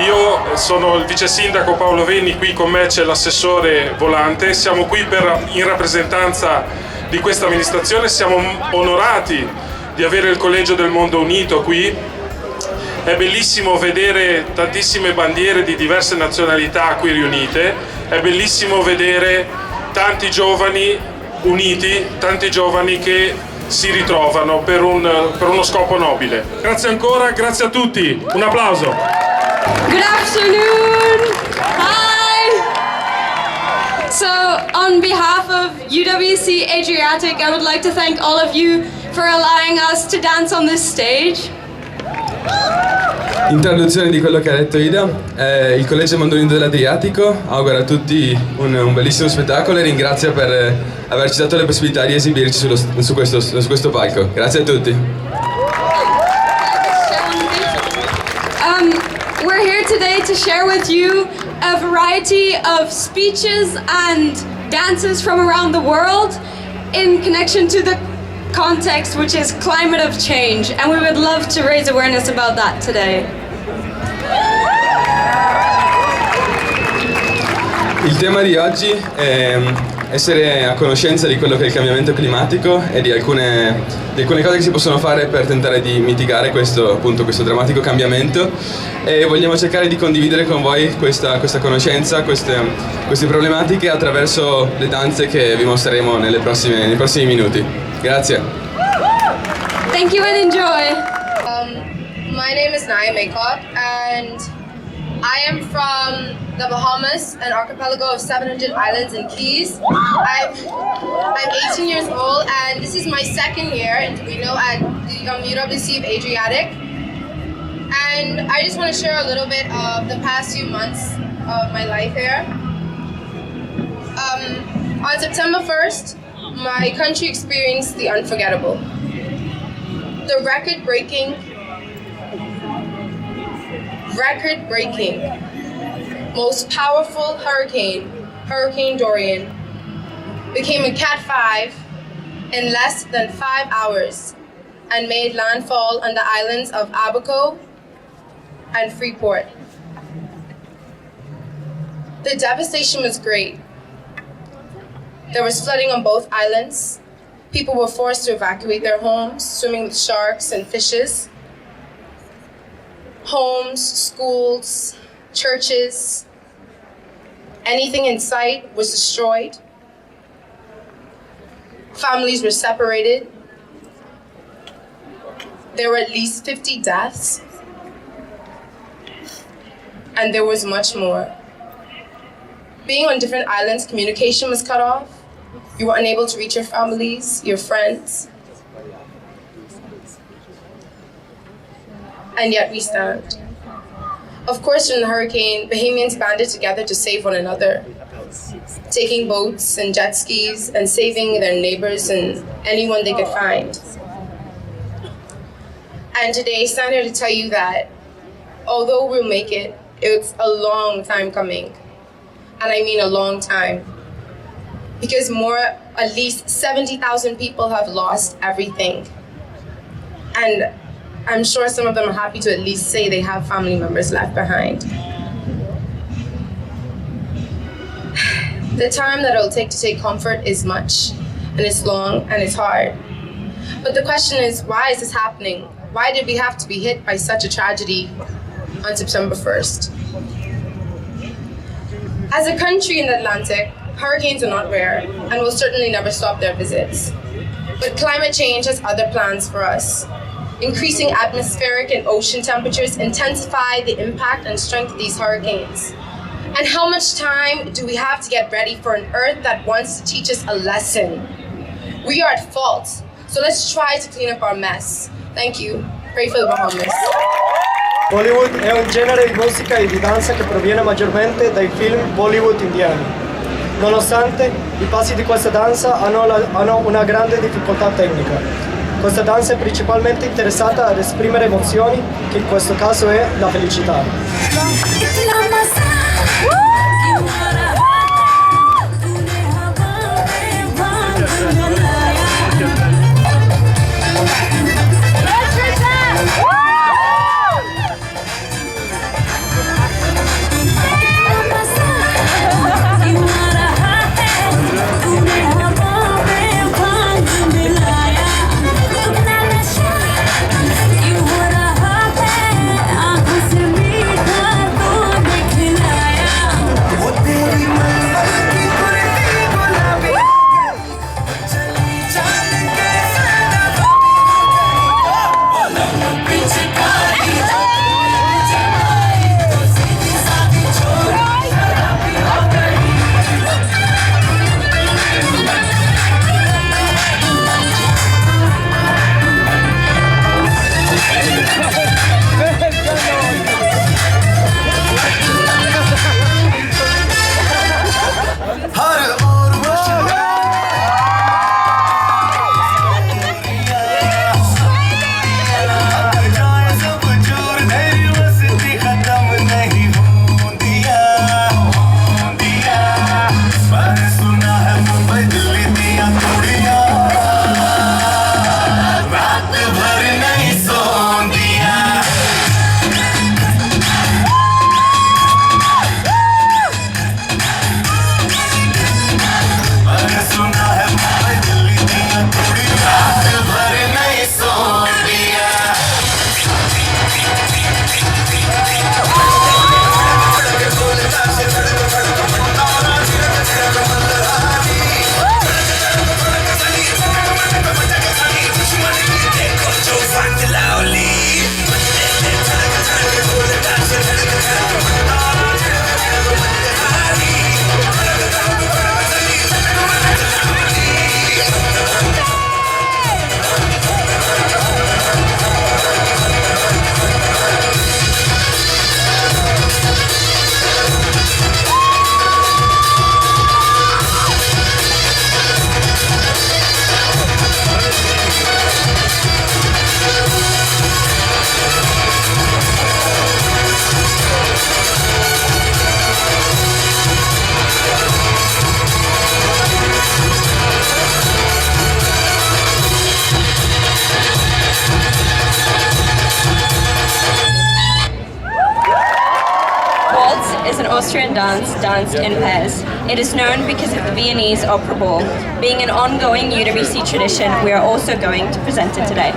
Io sono il vice sindaco Paolo Venni, qui con me c'è l'assessore Volante, siamo qui in rappresentanza di questa amministrazione, siamo onorati di avere il Collegio del Mondo Unito qui. È bellissimo vedere tantissime bandiere di diverse nazionalità qui riunite, è bellissimo vedere tanti giovani uniti, tanti giovani che si ritrovano per uno scopo nobile. Grazie ancora, grazie a tutti, un applauso. Good afternoon. Hi. So, on behalf of UWC Adriatic, I would like to thank all of you for allowing us to dance on this stage. In traduzione di quello che ha detto Ida, il Collegio Mondo Unito dell'Adriatico augura a tutti un bellissimo spettacolo e ringrazia per averci dato la possibilità di esibirci su questo palco. Grazie a tutti. We're here today to share with you a variety of speeches and dances from around the world in connection to the context, which is climate of change, and we would love to raise awareness about that today. Il tema di oggi è essere a conoscenza di quello che è il cambiamento climatico e di alcune cose che si possono fare per tentare di mitigare questo drammatico cambiamento, e vogliamo cercare di condividere con voi questa conoscenza, queste problematiche attraverso le danze che vi mostreremo nei prossimi minuti. Grazie. Thank you and enjoy. My name is Naya Maycock and I am from the Bahamas, an archipelago of 700 islands and keys. I'm 18 years old and this is my second year in Torino at the UWC Adriatic. And I just want to share a little bit of the past few months of my life here. On September 1st, my country experienced the unforgettable. The record-breaking, most powerful hurricane, Hurricane Dorian, became a Cat 5 in less than 5 hours and made landfall on the islands of Abaco and Freeport. The devastation was great. There was flooding on both islands. People were forced to evacuate their homes, swimming with sharks and fishes. Homes, schools, churches, anything in sight was destroyed. Families were separated. There were at least 50 deaths. And there was much more. Being on different islands, communication was cut off. You were unable to reach your families, your friends. And yet we stand. Of course, during the hurricane, Bahamians banded together to save one another, taking boats and jet skis and saving their neighbors and anyone they could find. And today, I stand here to tell you that although we'll make it, it's a long time coming. And I mean a long time. Because at least 70,000 people have lost everything. And I'm sure some of them are happy to at least say they have family members left behind. The time that it'll take to take comfort is much, and it's long, and it's hard. But the question is, why is this happening? Why did we have to be hit by such a tragedy on September 1st? As a country in the Atlantic, hurricanes are not rare and will certainly never stop their visits. But climate change has other plans for us. Increasing atmospheric and ocean temperatures intensify the impact and strength of these hurricanes. And how much time do we have to get ready for an Earth that wants to teach us a lesson? We are at fault, so let's try to clean up our mess. Thank you. Pray for the Bahamas. Bollywood è un genere di musica e di danza che proviene maggiormente dai film Bollywood indiani. Nonostante, i passi di questa danza hanno una grande difficoltà tecnica. Questa danza è principalmente interessata ad esprimere emozioni, che in questo caso è la felicità. Austrian dance danced in pairs. It is known because of the Viennese opera ball. Being an ongoing UWC tradition, we are also going to present it today.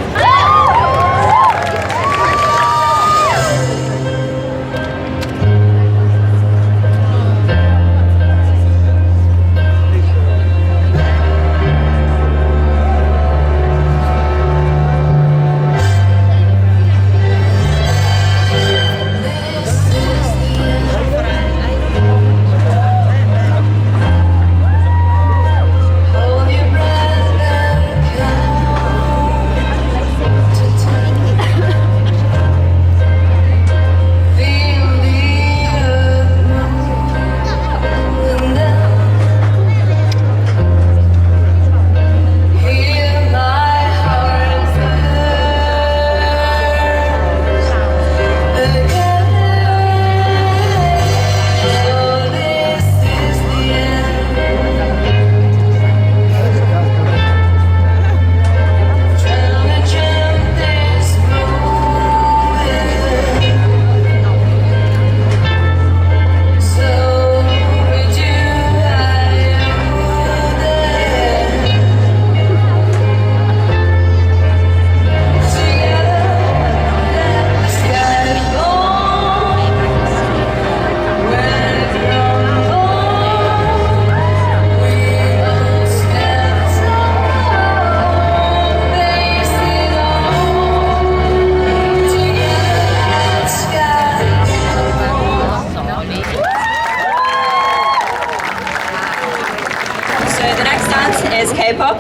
K-pop.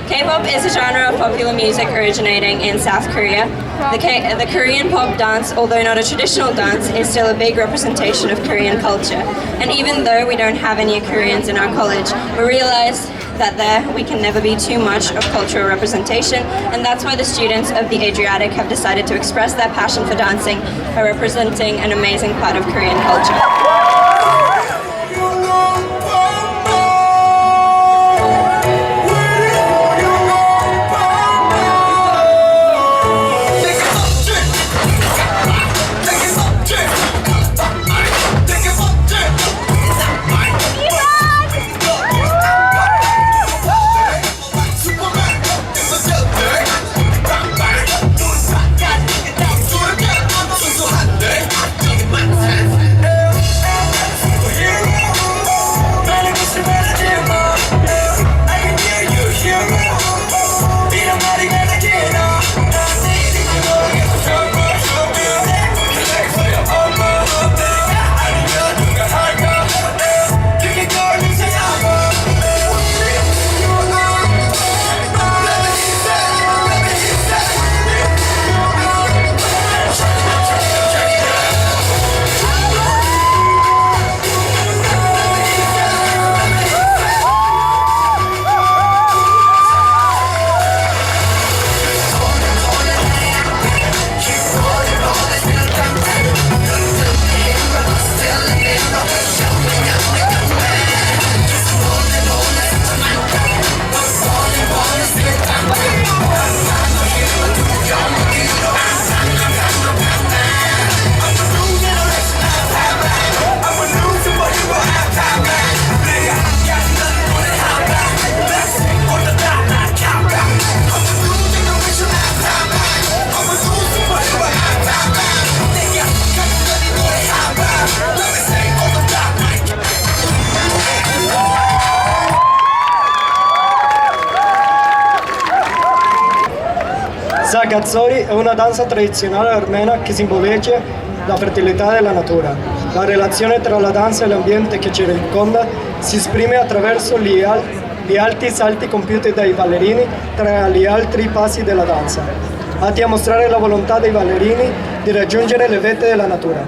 K-pop is a genre of popular music originating in South Korea. The Korean pop dance, although not a traditional dance, is still a big representation of Korean culture. And even though we don't have any Koreans in our college, we realize that we can never be too much of cultural representation, and that's why the students of the Adriatic have decided to express their passion for dancing by representing an amazing part of Korean culture. Zagazzori è una danza tradizionale armena che simboleggia la fertilità della natura. La relazione tra la danza e l'ambiente che ci circonda si esprime attraverso gli alti salti compiuti dai ballerini tra gli altri passi della danza, atti a mostrare la volontà dei ballerini di raggiungere le vette della natura.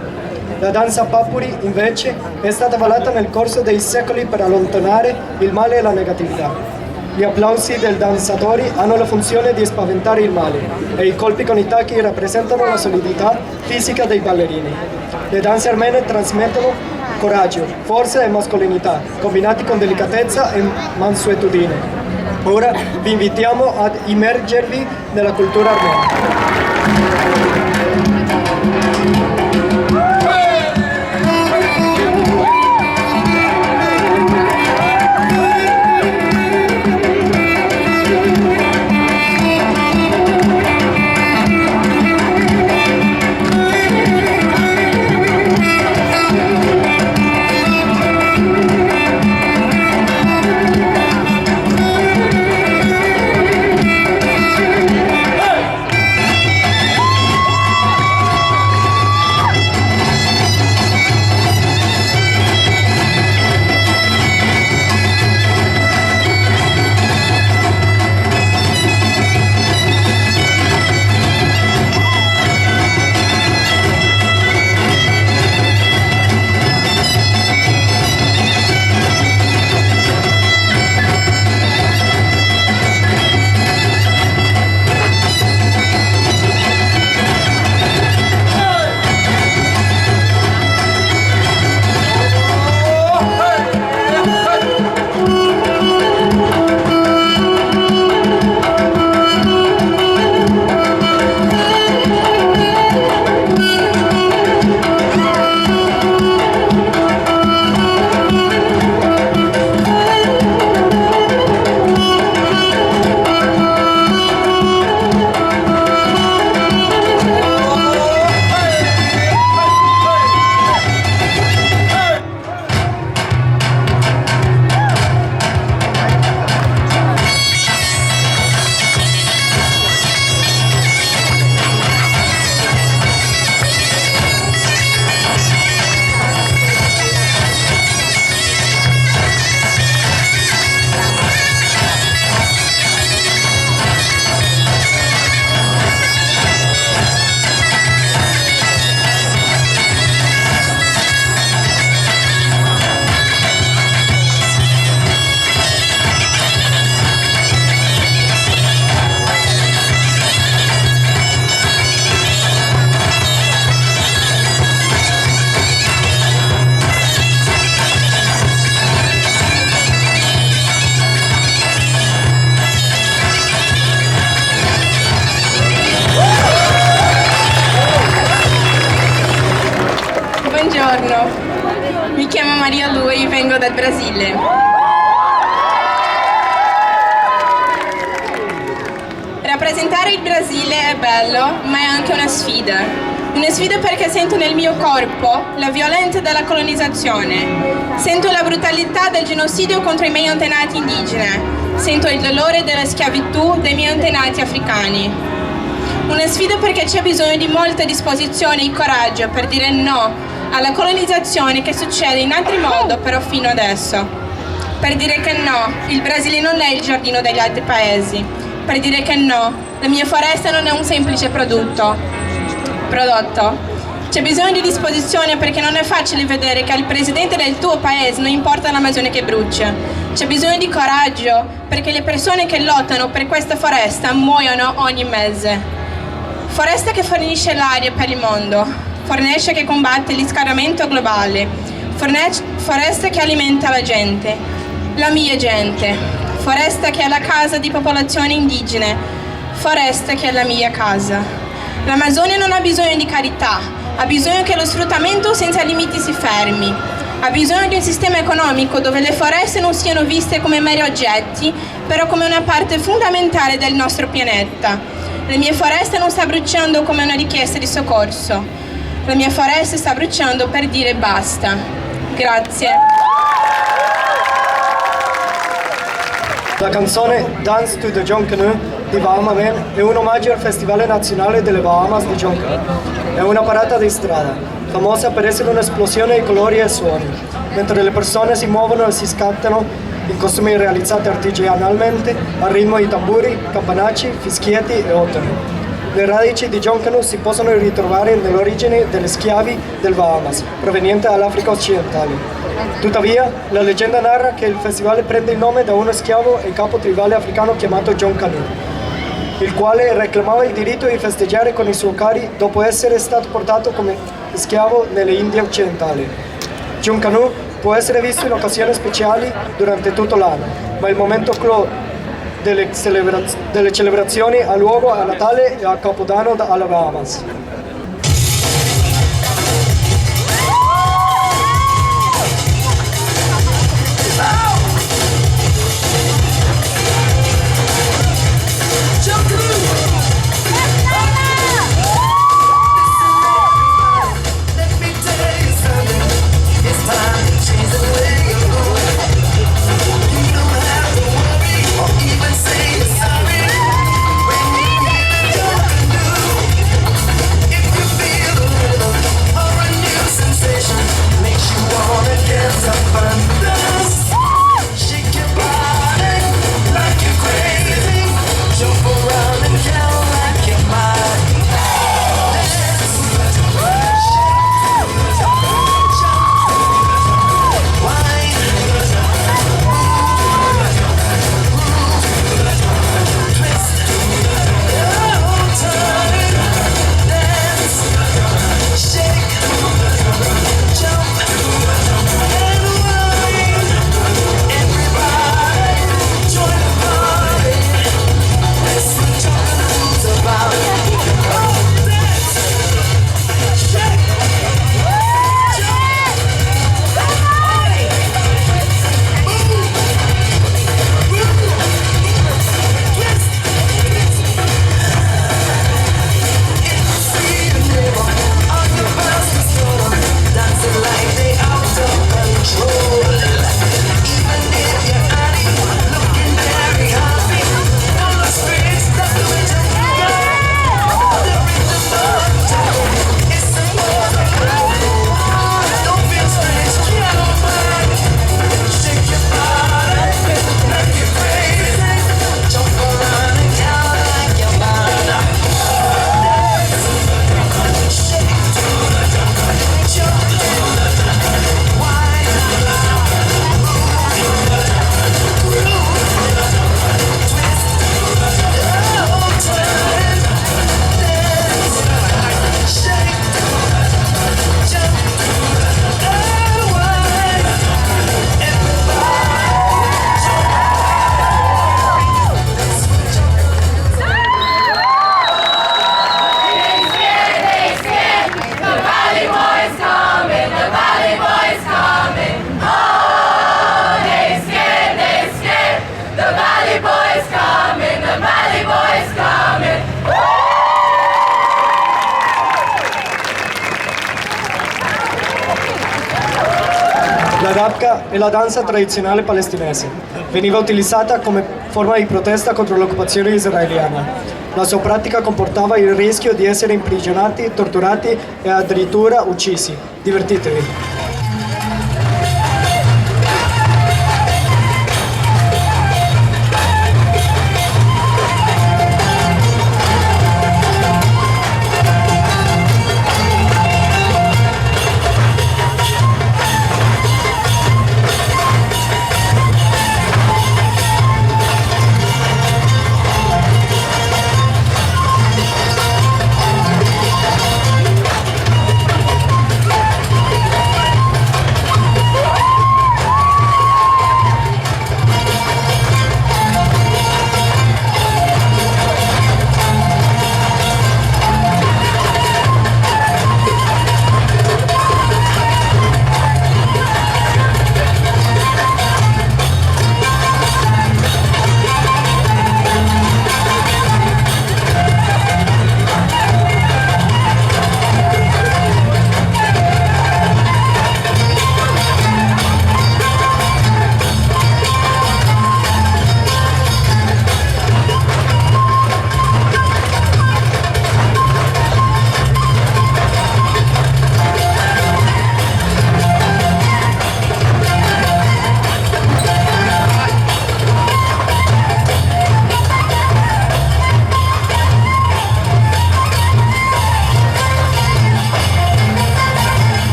La danza Papuri, invece, è stata ballata nel corso dei secoli per allontanare il male e la negatività. Gli applausi dei danzatori hanno la funzione di spaventare il male e i colpi con i tacchi rappresentano la solidità fisica dei ballerini. Le danze armene trasmettono coraggio, forza e mascolinità, combinati con delicatezza e mansuetudine. Ora vi invitiamo ad immergervi nella cultura armena. Buongiorno, mi chiamo Maria Lui, vengo dal Brasile. Rappresentare il Brasile è bello, ma è anche una sfida. Una sfida perché sento nel mio corpo la violenza della colonizzazione. Sento la brutalità del genocidio contro i miei antenati indigeni. Sento il dolore della schiavitù dei miei antenati africani. Una sfida perché c'è bisogno di molta disposizione e coraggio per dire no alla colonizzazione che succede in altri modi però fino adesso. Per dire che no, il Brasile non è il giardino degli altri paesi. Per dire che no, la mia foresta non è un semplice prodotto. C'è bisogno di disposizione perché non è facile vedere che al presidente del tuo paese non importa l'Amazzonia che brucia. C'è bisogno di coraggio perché le persone che lottano per questa foresta muoiono ogni mese. Foresta che fornisce l'aria per il mondo, foresta che combatte il riscaldamento globale, foresta che alimenta la gente, la mia gente, foresta che è la casa di popolazioni indigene, foresta che è la mia casa. L'Amazzonia non ha bisogno di carità, ha bisogno che lo sfruttamento senza limiti si fermi. Ha bisogno di un sistema economico dove le foreste non siano viste come meri oggetti, però come una parte fondamentale del nostro pianeta. La mia foresta non sta bruciando come una richiesta di soccorso. La mia foresta sta bruciando per dire basta. Grazie. La canzone Dance to the John Canoe di Bahama Man è un omaggio al Festival Nazionale delle Bahamas di John Canoe. È una parata di strada, famosa per essere un'esplosione di colori e suoni, mentre le persone si muovono e si scattano in costumi realizzati artigianalmente al ritmo di tamburi, campanacci, fischietti e ottoni. Le radici di John Canoe si possono ritrovare nell'origine degli schiavi del Bahamas, provenienti dall'Africa occidentale. Tuttavia, la leggenda narra che il festival prende il nome da uno schiavo e capo tribale africano chiamato John Canoe, il quale reclamava il diritto di festeggiare con i suoi cari dopo essere stato portato come schiavo nelle Indie occidentali. John Canoe può essere visto in occasioni speciali durante tutto l'anno, ma il momento clou delle celebrazioni ha luogo a Natale e a Capodanno alla Bahamas. If rabka è la danza tradizionale palestinese. Veniva utilizzata come forma di protesta contro l'occupazione israeliana. La sua pratica comportava il rischio di essere imprigionati, torturati e addirittura uccisi. Divertitevi!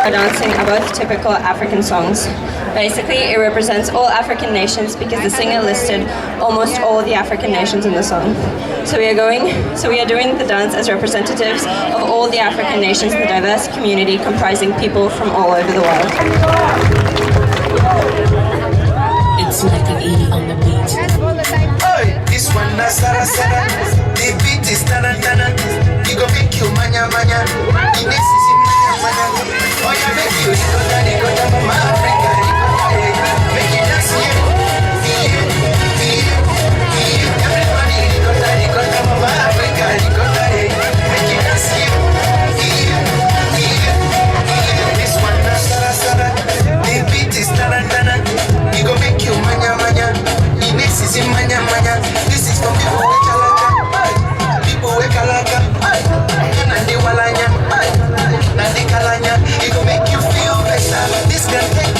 are dancing are both typical African songs. Basically, it represents all African nations because the singer listed almost all the African nations in the song. So we are doing the dance as representatives of all the African nations in the diverse community comprising people from all over the world. It's like an 80 on the beat. Hey, this one na Sara Sara. The beat is tana tana. You go make you manya manya. The next is manya manya. Oh yeah, make you go down Mama Africa. Make you dance here. Everybody go down Mama Africa. Make you dance here. This one na Sara Sara. The beat is tana tana. You go make you manya manya. The next is manya manya. This is for people who kalaka. People who kalaka. Nandi walanya. Nandi kalanya. It go make you feel better. This can take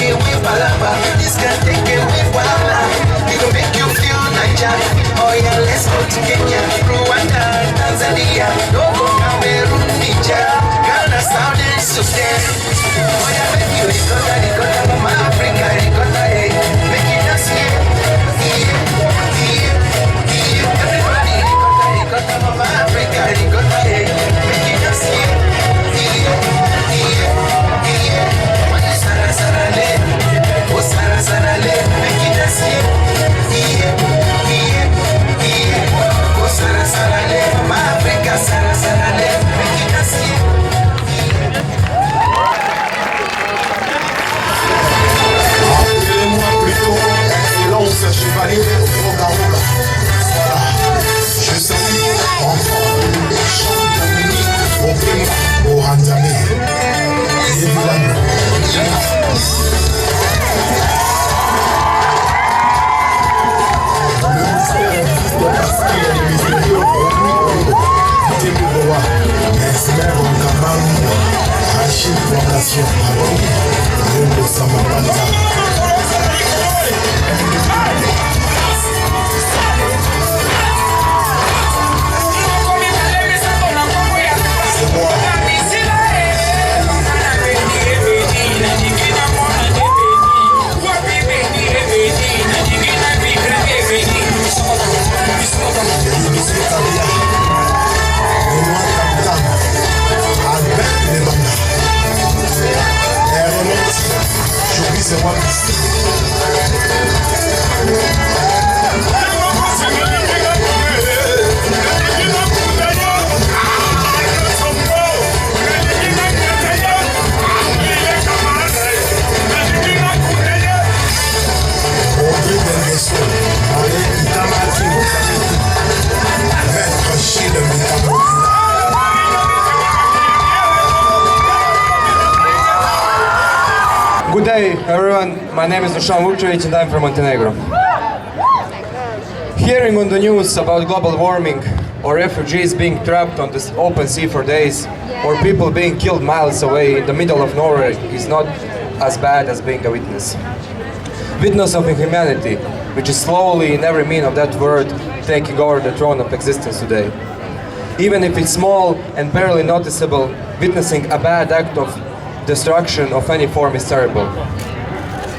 Allez, oga, oga. Voilà. Je suis enfant et chante Dominique au Pima, au Hanzame. Évidemment. Le mystère existe parce qu'il y a des mystérieux au Timbiboa. Esmer en Kamanga. Achille Fondation. Rumbo Samabanda. C'est moi Good day, everyone. My name is Dusan Vukcevic and I'm from Montenegro. Hearing on the news about global warming, or refugees being trapped on the open sea for days, or people being killed miles away in the middle of nowhere is not as bad as being a witness. Witness of humanity, which is slowly, in every meaning of that word, taking over the throne of existence today. Even if it's small and barely noticeable, witnessing a bad act of destruction of any form is terrible.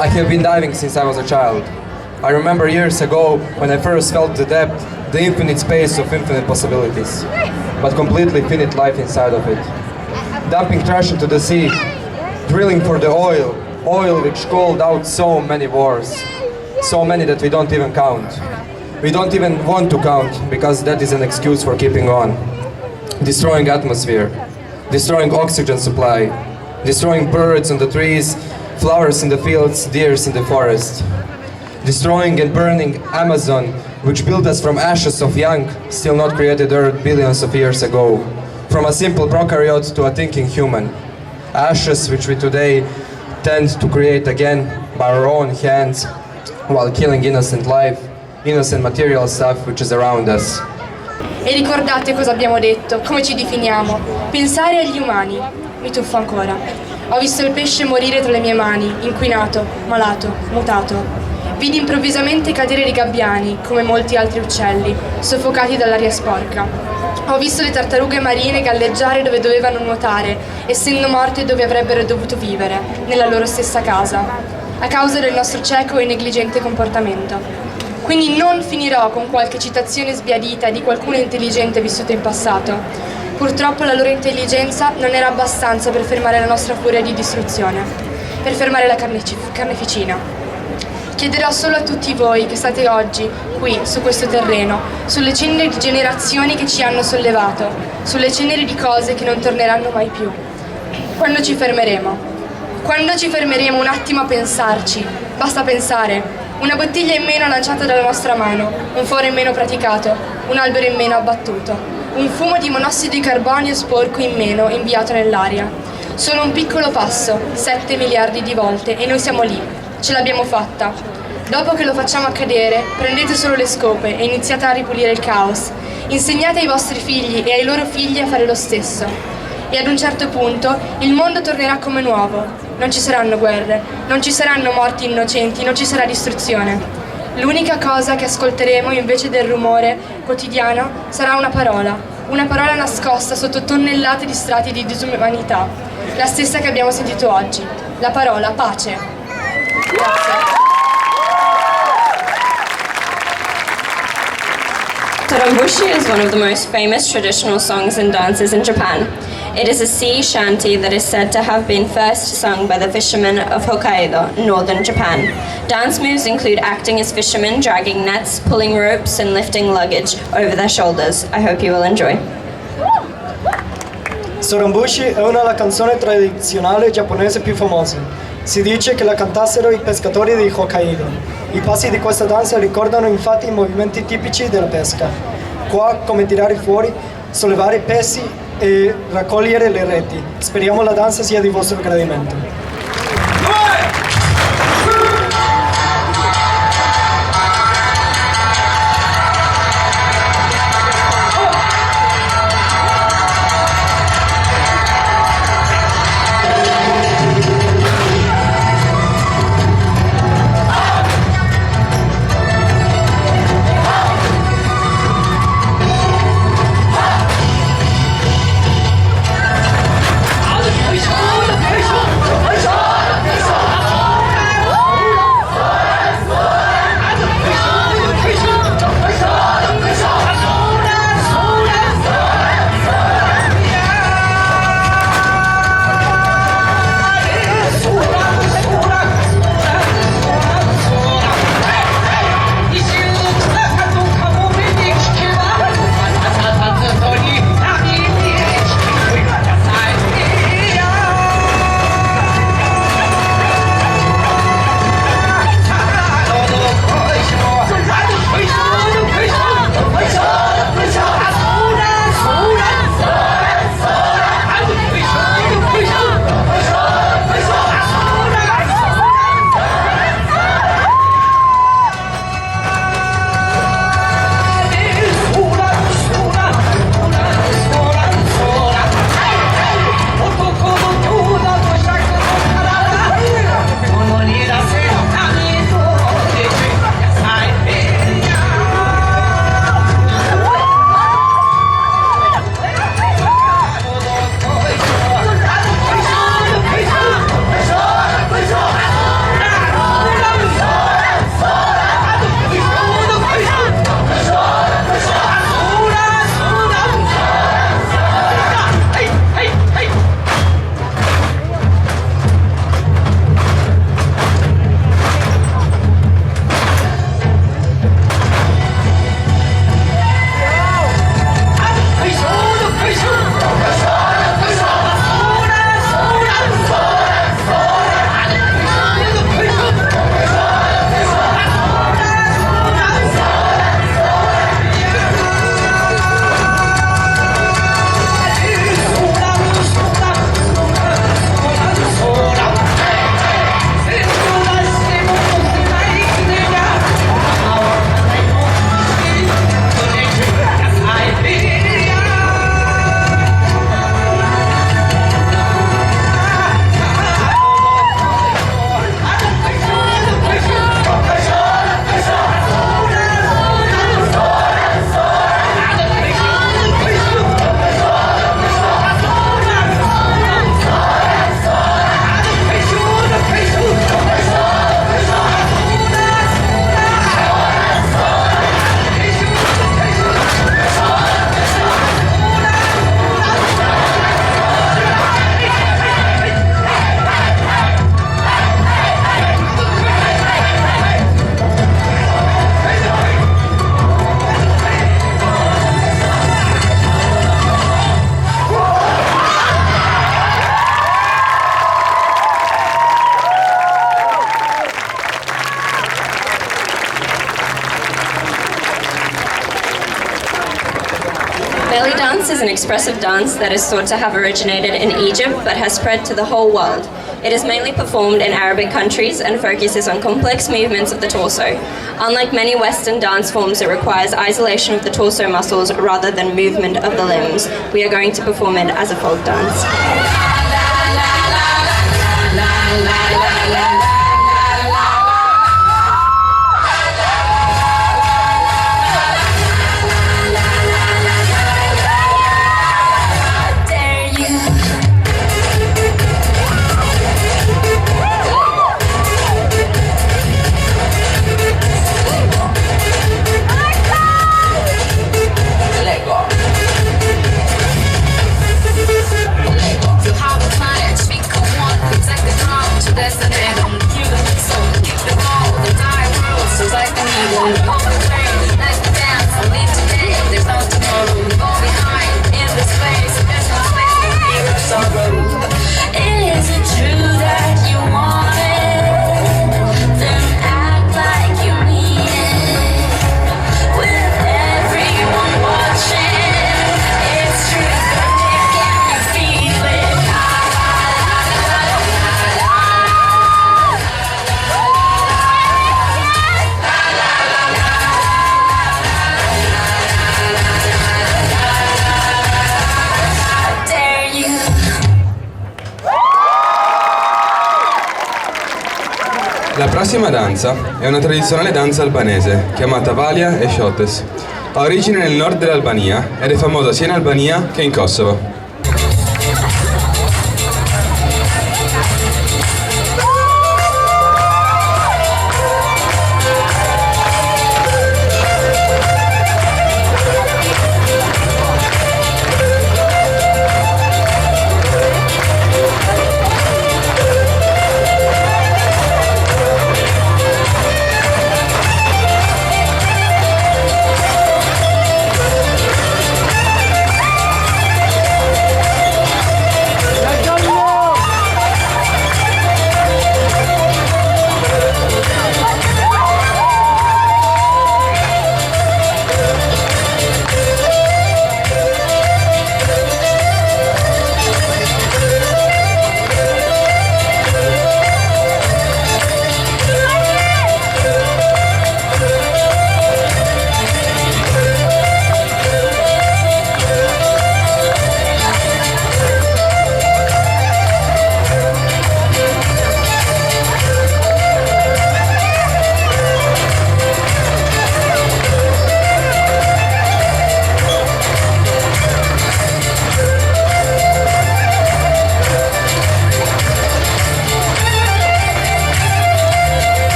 I have been diving since I was a child. I remember years ago when I first felt the depth, the infinite space of infinite possibilities, but completely finite life inside of it. Dumping trash into the sea, drilling for the oil which called out so many wars, so many that we don't even count. We don't even want to count, because that is an excuse for keeping on. Destroying atmosphere, destroying oxygen supply, destroying birds on the trees, flowers in the fields, deers in the forest. Destroying and burning Amazon, which built us from ashes of young, still not created Earth billions of years ago. From a simple prokaryote to a thinking human. Ashes which we today tend to create again by our own hands, while killing innocent life, innocent material stuff which is around us. E ricordate cosa abbiamo detto, come ci definiamo. Pensare agli umani. Mi tuffo ancora. Ho visto il pesce morire tra le mie mani, inquinato, malato, mutato. Vidi improvvisamente cadere i gabbiani, come molti altri uccelli, soffocati dall'aria sporca. Ho visto le tartarughe marine galleggiare dove dovevano nuotare, essendo morte dove avrebbero dovuto vivere, nella loro stessa casa, a causa del nostro cieco e negligente comportamento. Quindi non finirò con qualche citazione sbiadita di qualcuno intelligente vissuto in passato. Purtroppo la loro intelligenza non era abbastanza per fermare la nostra furia di distruzione, per fermare la carneficina. Chiederò solo a tutti voi che state oggi, qui, su questo terreno, sulle ceneri di generazioni che ci hanno sollevato, sulle ceneri di cose che non torneranno mai più. Quando ci fermeremo? Quando ci fermeremo un attimo a pensarci, basta pensare, una bottiglia in meno lanciata dalla nostra mano, un foro in meno praticato, un albero in meno abbattuto. Un fumo di monossido di carbonio sporco in meno inviato nell'aria. Solo un piccolo passo, 7 miliardi di volte, e noi siamo lì. Ce l'abbiamo fatta. Dopo che lo facciamo accadere, prendete solo le scope e iniziate a ripulire il caos. Insegnate ai vostri figli e ai loro figli a fare lo stesso. E ad un certo punto il mondo tornerà come nuovo. Non ci saranno guerre, non ci saranno morti innocenti, non ci sarà distruzione. L'unica cosa che ascolteremo invece del rumore quotidiano sarà una parola nascosta sotto tonnellate di strati di disumanità, la stessa che abbiamo sentito oggi, la parola pace. Grazie. Torambushi is one of the most famous traditional songs and dances in Japan. It is a sea shanty that is said to have been first sung by the fishermen of Hokkaido, northern Japan. Dance moves include acting as fishermen, dragging nets, pulling ropes, and lifting luggage over their shoulders. I hope you will enjoy. Sorambushi è una delle canzoni tradizionali giapponesi più famose. Si dice che la cantassero i pescatori di Hokkaido. I passi di questa danza ricordano infatti i movimenti tipici della pesca. Qua come tirare fuori, sollevare i pesi e raccogliere le reti. Speriamo la danza sia di vostro gradimento. Belly dance is an expressive dance that is thought to have originated in Egypt but has spread to the whole world. It is mainly performed in Arabic countries and focuses on complex movements of the torso. Unlike many Western dance forms, it requires isolation of the torso muscles rather than movement of the limbs. We are going to perform it as a folk dance. Destination. La prossima danza è una tradizionale danza albanese chiamata Valia e Shotes. Ha origine nel nord dell'Albania ed è famosa sia in Albania che in Kosovo.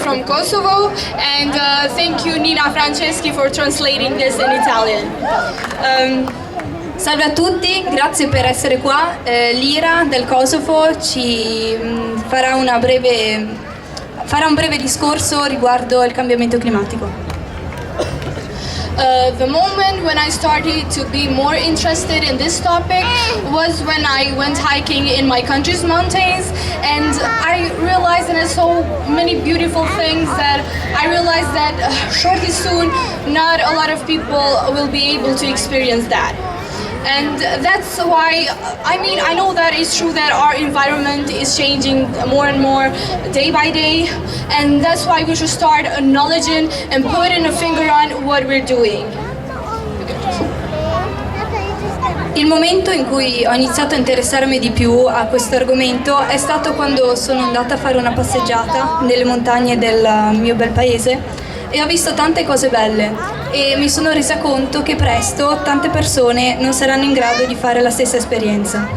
From Kosovo, and thank you Nina Franceschi for translating this in Italian. Salve a tutti, grazie per essere qua. Lira del Kosovo ci farà un breve discorso riguardo il cambiamento climatico. The moment when I started to be more interested in this topic was when I went hiking in my country's mountains, and I realized and I saw many beautiful things that I realized that shortly soon not a lot of people will be able to experience that. And that's why, I know that it's true that our environment is changing more and more day by day, and that's why we should start acknowledging and putting a finger on what we're doing. Il momento in cui ho iniziato a interessarmi di più a questo argomento è stato quando sono andata a fare una passeggiata nelle montagne del mio bel paese e ho visto tante cose belle e mi sono resa conto che presto tante persone non saranno in grado di fare la stessa esperienza.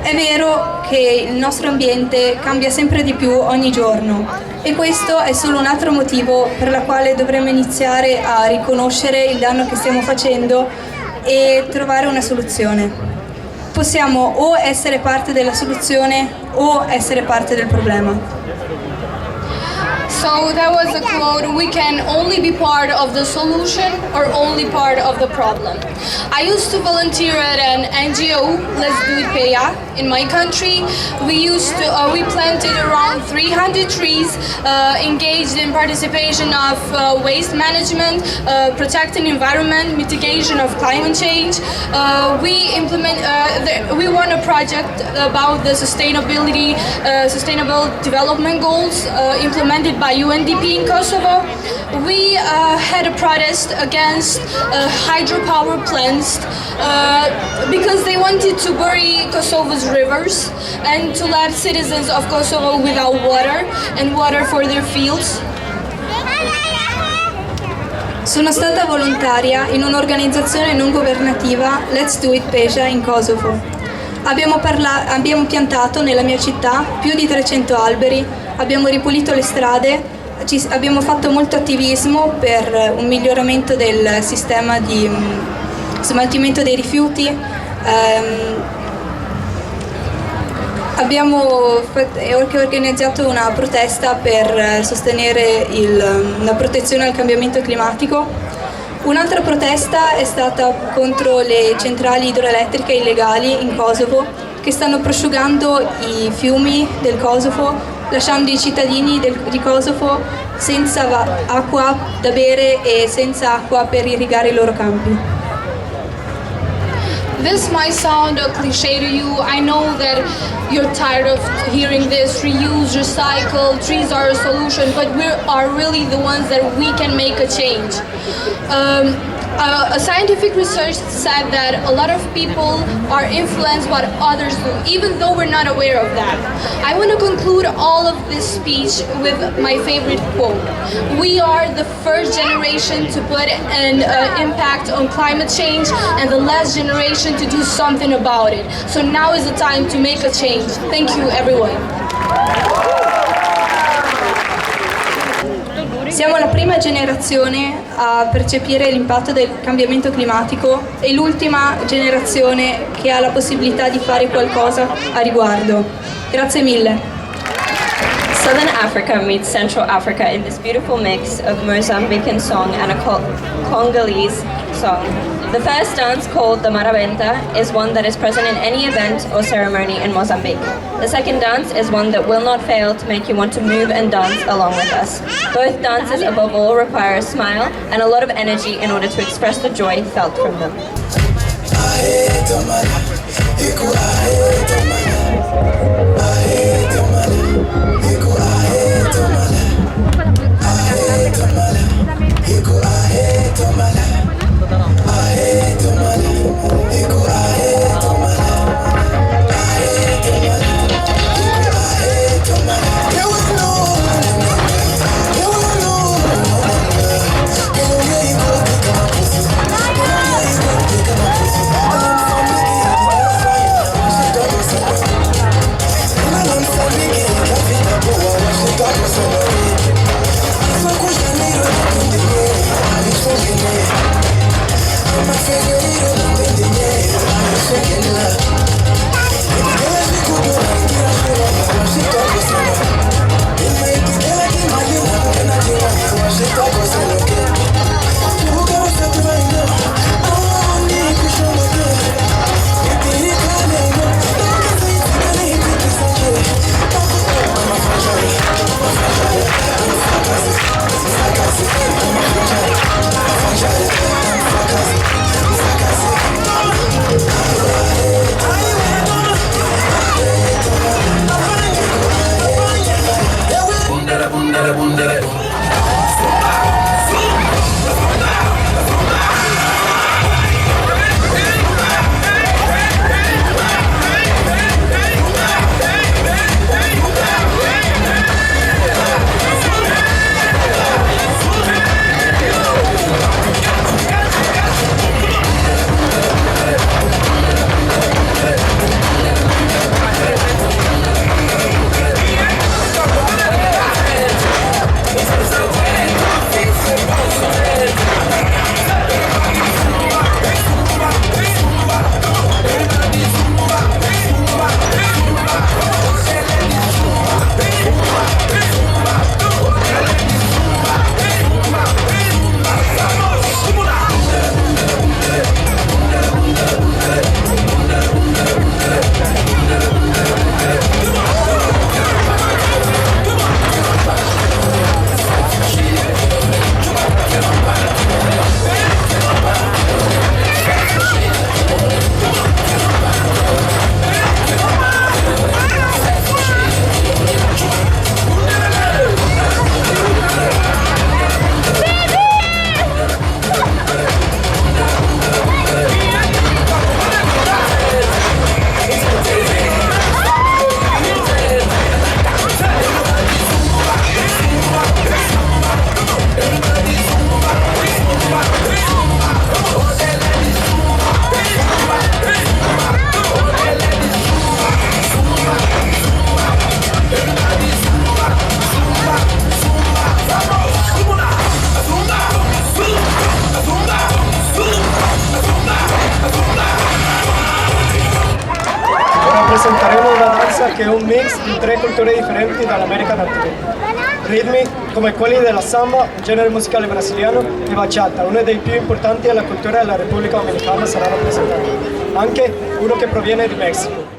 È vero che il nostro ambiente cambia sempre di più ogni giorno e questo è solo un altro motivo per la quale dovremmo iniziare a riconoscere il danno che stiamo facendo e trovare una soluzione. Possiamo o essere parte della soluzione o essere parte del problema. So that was a quote, we can only be part of the solution or only part of the problem. I used to volunteer at an NGO, Let's Do It Peya, in my country. We planted around 300 trees, engaged in participation of waste management, protecting environment, mitigation of climate change. We won a project about the sustainable development goals implemented by UNDP in Kosovo. We had a protest against hydropower plants because they wanted to bury Kosovo's rivers and to let citizens of Kosovo without water and water for their fields. Sono stata volontaria in un'organizzazione non governativa, Let's Do It Peya, in Kosovo. Abbiamo piantato nella mia città più di 300 alberi, abbiamo ripulito le strade, abbiamo fatto molto attivismo per un miglioramento del sistema di smaltimento dei rifiuti. Abbiamo organizzato una protesta per sostenere la protezione al cambiamento climatico. Un'altra protesta è stata contro le centrali idroelettriche illegali in Kosovo, che stanno prosciugando i fiumi del Kosovo, lasciando i cittadini di Kosovo senza acqua da bere e senza acqua per irrigare i loro campi. This might sound a cliche to you. I know that you're tired of hearing this, reuse, recycle, trees are a solution, but we are really the ones that we can make a change. A scientific research said that a lot of people are influenced by what others do, even though we're not aware of that. I want to conclude all of this speech with my favorite quote. We are the first generation to put an impact on climate change and the last generation to do something about it. So now is the time to make a change. Thank you, everyone. Siamo la prima generazione a percepire l'impatto del cambiamento climatico e l'ultima generazione che ha la possibilità di fare qualcosa a riguardo. Grazie mille. Southern Africa meets Central Africa in this beautiful mix of Mozambican song and a Congolese song. The first dance, called the Marabenta, is one that is present in any event or ceremony in Mozambique. The second dance is one that will not fail to make you want to move and dance along with us. Both dances, above all, require a smile and a lot of energy in order to express the joy felt from them. che è un mix di 3 culture differenti dall'America Latina. Ritmi come quelli della samba, un genere musicale brasiliano, e bachata, uno dei più importanti della cultura della Repubblica Dominicana, sarà rappresentato. Anche uno che proviene di Messico.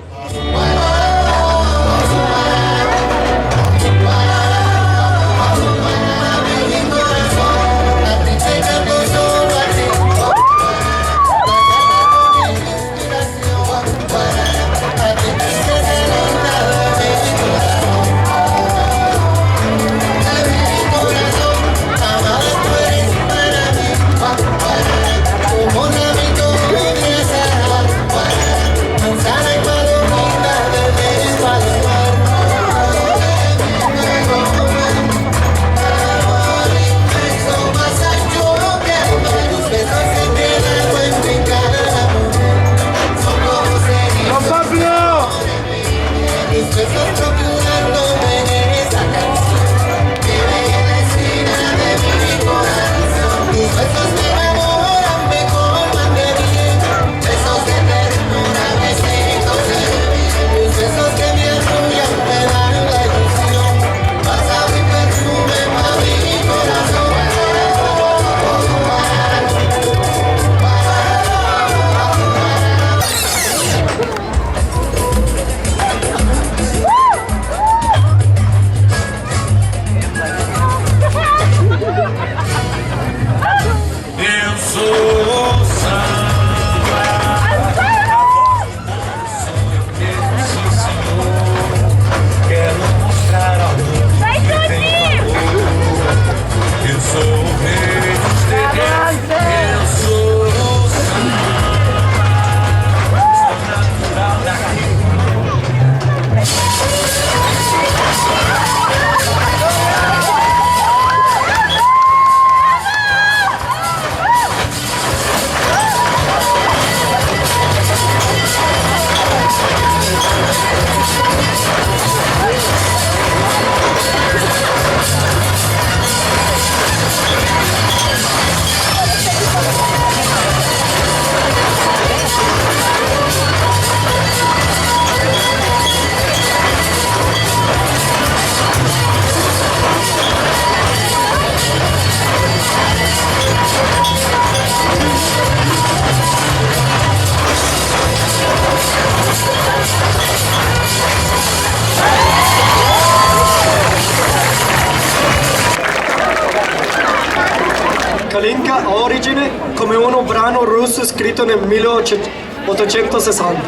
Kalinka ha origine come un brano russo scritto nel 1860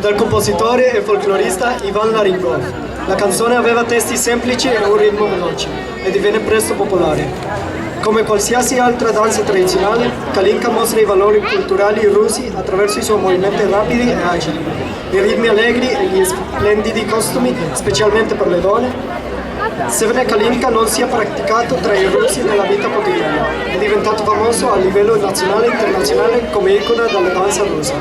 dal compositore e folclorista Ivan Laringov. La canzone aveva testi semplici e un ritmo veloce e divenne presto popolare. Come qualsiasi altra danza tradizionale, Kalinka mostra i valori culturali russi attraverso i suoi movimenti rapidi e agili, i ritmi allegri e gli splendidi costumi, specialmente per le donne. Sebbene Kalinka non sia praticato tra i russi nella vita quotidiana, è diventato famoso a livello nazionale e internazionale come icona della danza russa.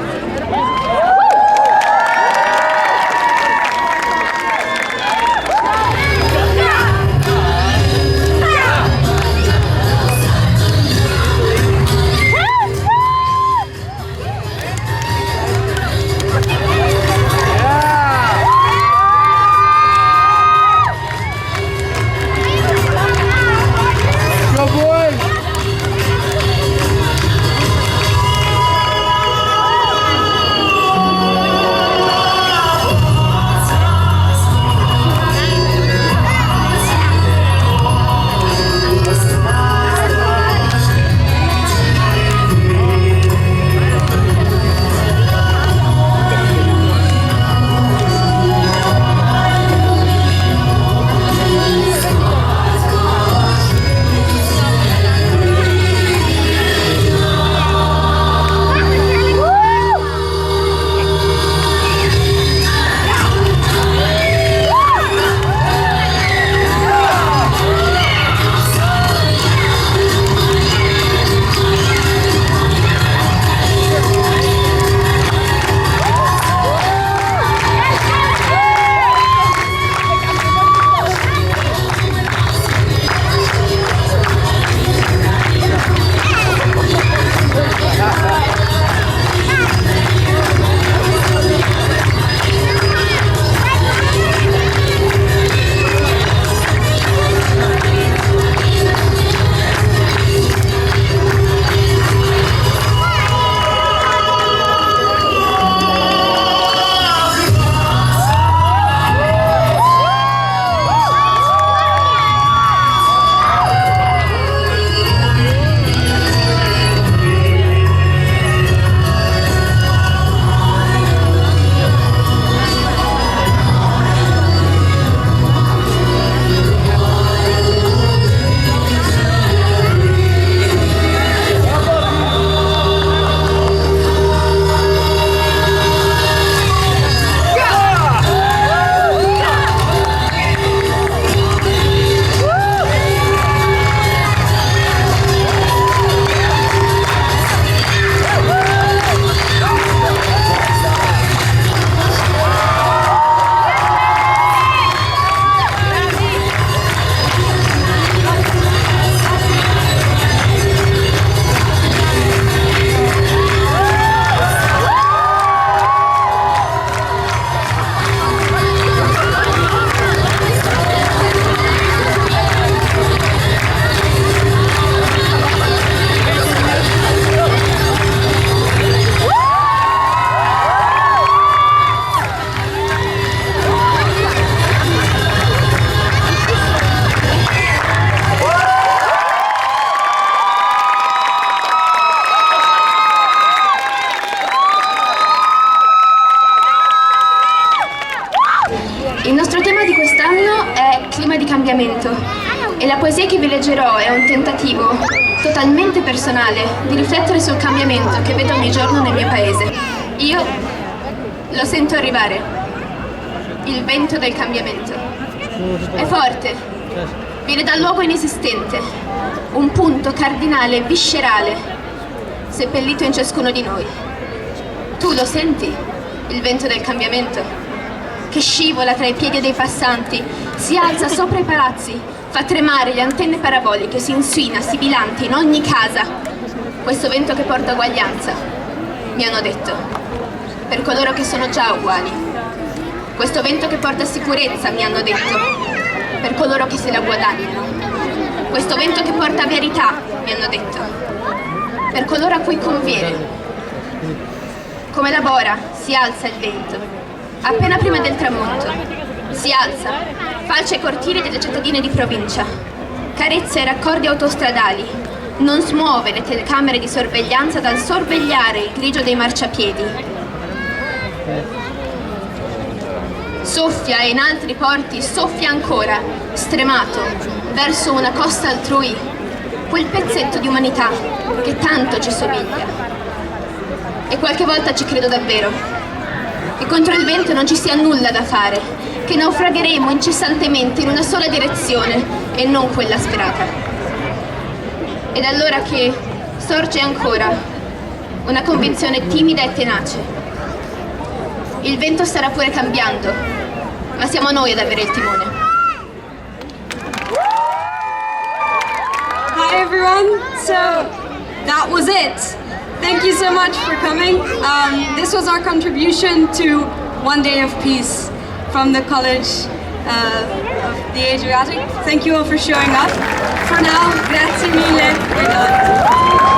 E la poesia che vi leggerò è un tentativo totalmente personale di riflettere sul cambiamento che vedo ogni giorno nel mio paese. Io lo sento arrivare, il vento del cambiamento. È forte, viene dal luogo inesistente, un punto cardinale, viscerale, seppellito in ciascuno di noi. Tu lo senti, il vento del cambiamento? Che scivola tra i piedi dei passanti, si alza sopra i palazzi, fa tremare le antenne paraboliche, si insuina, sibilante in ogni casa. Questo vento che porta uguaglianza, mi hanno detto, per coloro che sono già uguali. Questo vento che porta sicurezza, mi hanno detto, per coloro che se la guadagnano. Questo vento che porta verità, mi hanno detto, per coloro a cui conviene. Come la bora si alza il vento, appena prima del tramonto. Si alza, falcia i cortili delle cittadine di provincia, carezza i raccordi autostradali, non smuove le telecamere di sorveglianza dal sorvegliare il grigio dei marciapiedi. Soffia e in altri porti soffia ancora, stremato, verso una costa altrui, quel pezzetto di umanità che tanto ci somiglia. E qualche volta ci credo davvero, che contro il vento non ci sia nulla da fare, che naufragheremo incessantemente in una sola direzione e non quella sperata. Ed allora che sorge ancora una convinzione timida e tenace. Il vento starà pure cambiando, ma siamo noi ad avere il timone. Hi everyone, so that was it. Thank you so much for coming. This was our contribution to One Day of Peace from the College of the Adriatic. Thank you all for showing up. For now, grazie mille. We're done.